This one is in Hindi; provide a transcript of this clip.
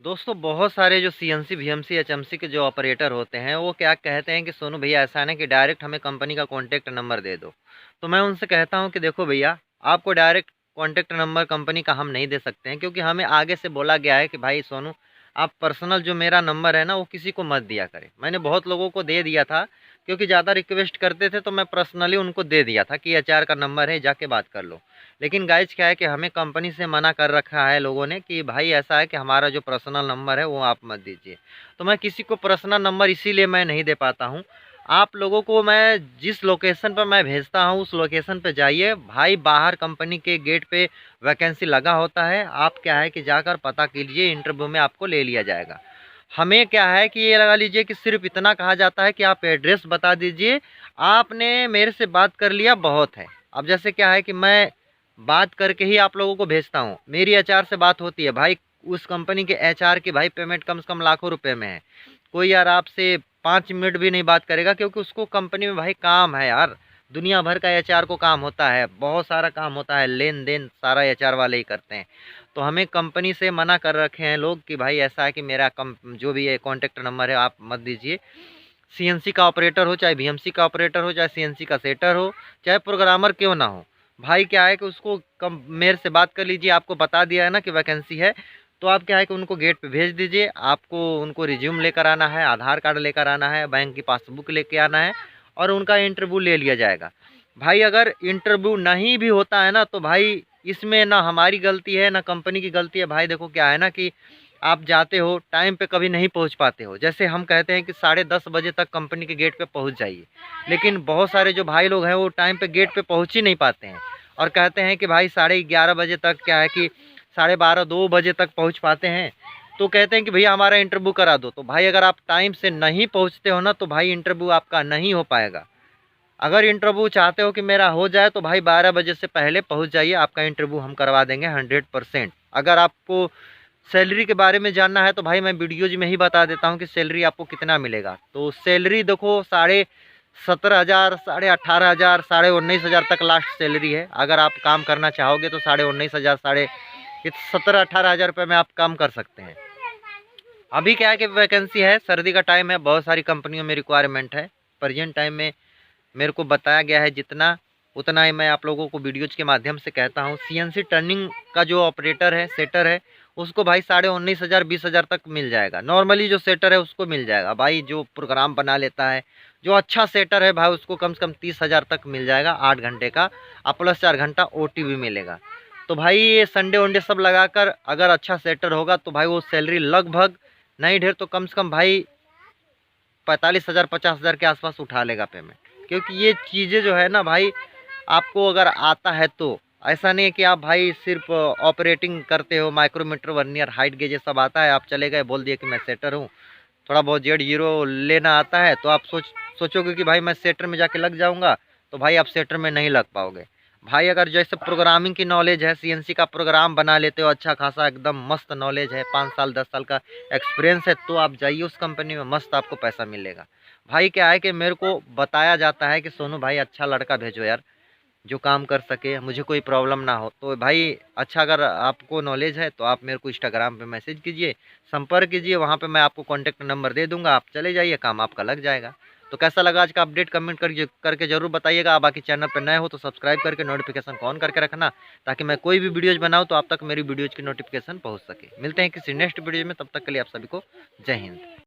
दोस्तों बहुत सारे जो सीएनसी, वीएमसी, एचएमसी के जो ऑपरेटर होते हैं वो क्या कहते हैं कि सोनू भैया ऐसा है ना कि डायरेक्ट हमें कंपनी का कॉन्टैक्ट नंबर दे दो। तो मैं उनसे कहता हूँ कि देखो भैया, आपको डायरेक्ट कॉन्टैक्ट नंबर कंपनी का हम नहीं दे सकते हैं, क्योंकि हमें आगे से बोला गया है कि भाई सोनू, आप पर्सनल जो मेरा नंबर है ना वो किसी को मत दिया करें। मैंने बहुत लोगों को दे दिया था, क्योंकि ज़्यादा रिक्वेस्ट करते थे तो मैं पर्सनली उनको दे दिया था कि एचआर का नंबर है, जाके बात कर लो। लेकिन गाइज क्या है कि हमें कंपनी से मना कर रखा है लोगों ने कि भाई ऐसा है कि हमारा जो पर्सनल नंबर है वो आप मत दीजिए। तो मैं किसी को पर्सनल नंबर इसीलिए मैं नहीं दे पाता हूँ। आप लोगों को मैं जिस लोकेशन पर मैं भेजता हूँ उस लोकेशन पे जाइए भाई, बाहर कंपनी के गेट पे वैकेंसी लगा होता है। आप क्या है कि जाकर पता कीजिए, इंटरव्यू में आपको ले लिया जाएगा। हमें क्या है कि ये लगा लीजिए कि सिर्फ इतना कहा जाता है कि आप एड्रेस बता दीजिए, आपने मेरे से बात कर लिया बहुत है। अब जैसे क्या है कि मैं बात करके ही आप लोगों को भेजता हूँ, मेरी एचआर से बात होती है भाई, उस कंपनी के एचआर की भाई पेमेंट कम से कम लाखों रुपए में है। कोई यार आपसे 5 मिनट भी नहीं बात करेगा, क्योंकि उसको कंपनी में भाई काम है यार। दुनिया भर का एचआर को काम होता है, बहुत सारा काम होता है, लेन देन सारा एचआर वाले ही करते हैं। तो हमें कंपनी से मना कर रखे हैं लोग कि भाई ऐसा है कि मेरा कम जो भी है कॉन्टैक्ट नंबर है आप मत दीजिए। सीएनसी का ऑपरेटर हो, चाहे वीएमसी का ऑपरेटर हो, चाहे सीएनसी का सेटर हो, चाहे प्रोग्रामर क्यों ना हो, भाई क्या है कि उसको कम मेरे से बात कर लीजिए। आपको बता दिया है ना कि वैकेंसी है, तो आप क्या है कि उनको गेट पे भेज दीजिए। आपको उनको रिज्यूम लेकर आना है, आधार कार्ड लेकर आना है, बैंक की पासबुक लेके आना है, और उनका इंटरव्यू ले लिया जाएगा। भाई अगर इंटरव्यू नहीं भी होता है ना तो भाई इसमें ना हमारी गलती है ना कंपनी की गलती है। भाई देखो क्या है ना कि आप जाते हो टाइम पे कभी नहीं पहुंच पाते हो। जैसे हम कहते हैं कि 10:30 बजे तक कंपनी के गेट पे पहुंच जाइए, लेकिन बहुत सारे जो भाई लोग हैं वो टाइम पे गेट पे पहुंच ही नहीं पाते हैं, और कहते हैं कि भाई 11:30 बजे तक, क्या है कि 12:30 2 बजे तक पहुंच पाते हैं। तो कहते हैं कि भैया हमारा इंटरव्यू करा दो। तो भाई अगर आप टाइम से नहीं पहुंचते हो ना तो भाई इंटरव्यू आपका नहीं हो पाएगा। अगर इंटरव्यू चाहते हो कि मेरा हो जाए तो भाई 12 बजे से पहले पहुंच जाइए, आपका इंटरव्यू हम करवा देंगे 100%। अगर आपको सैलरी के बारे में जानना है तो भाई मैं वीडियोज में ही बता देता हूँ कि सैलरी आपको कितना मिलेगा। तो सैलरी देखो 17,500, 18,500, 19,500 तक लास्ट सैलरी है। अगर आप काम करना चाहोगे तो 19,500, 17-18 हज़ार रुपये में आप काम कर सकते हैं। अभी क्या है कि वैकेंसी है, सर्दी का टाइम है, बहुत सारी कंपनियों में रिक्वायरमेंट है। प्रेजेंट टाइम में मेरे को बताया गया है जितना, उतना ही मैं आप लोगों को वीडियोज़ के माध्यम से कहता हूँ। सीएनसी टर्निंग का जो ऑपरेटर है, सेटर है, उसको भाई 19,500, 20,000 तक मिल जाएगा। नॉर्मली जो सेटर है उसको मिल जाएगा भाई, जो प्रोग्राम बना लेता है, जो अच्छा सेटर है भाई, उसको कम से कम 30,000 तक मिल जाएगा 8 घंटे का, और प्लस 4 घंटा ओटी भी मिलेगा। तो भाई ये संडे वनडे सब लगाकर अगर अच्छा सेटर होगा तो भाई वो सैलरी लगभग नहीं ढेर तो कम से कम भाई 45,000, 50,000 के आसपास उठा लेगा पेमेंट। क्योंकि ये चीज़ें जो है ना भाई, आपको अगर आता है तो ऐसा नहीं है कि आप भाई सिर्फ ऑपरेटिंग करते हो, माइक्रोमीटर, वर्नियर, हाइट गेज ये सब आता है, आप चले गए बोल दिए कि मैं सेटर हूँ, थोड़ा बहुत जेड जीरो लेना आता है, तो आप सोचोगे कि भाई मैं सेटर में जाके लग जाऊंगा, तो भाई आप सेटर में नहीं लग पाओगे। भाई अगर जैसे प्रोग्रामिंग की नॉलेज है, सीएनसी का प्रोग्राम बना लेते हो अच्छा खासा, एकदम मस्त नॉलेज है, 5 साल 10 साल का एक्सपीरियंस है, तो आप जाइए उस कंपनी में, मस्त आपको पैसा मिलेगा। भाई क्या है कि मेरे को बताया जाता है कि सोनू भाई अच्छा लड़का भेजो यार, जो काम कर सके, मुझे कोई प्रॉब्लम ना हो। तो भाई अच्छा, अगर आपको नॉलेज है तो आप मेरे को इंस्टाग्राम पे मैसेज कीजिए, संपर्क कीजिए, वहाँ पे मैं आपको कॉन्टैक्ट नंबर दे दूँगा, आप चले जाइए, काम आपका लग जाएगा। तो कैसा लगा आज का अपडेट, कमेंट करके ज़रूर बताइएगा। आप बाकी चैनल पर नए हो तो सब्सक्राइब करके नोटिफिकेशन ऑन करके रखना, ताकि मैं कोई भी वीडियोज़ बनाऊँ तो आप तक मेरी वीडियोज़ की नोटिफिकेशन पहुँच सके। मिलते हैं किसी नेक्स्ट वीडियो में, तब तक के लिए आप सभी को जय हिंद।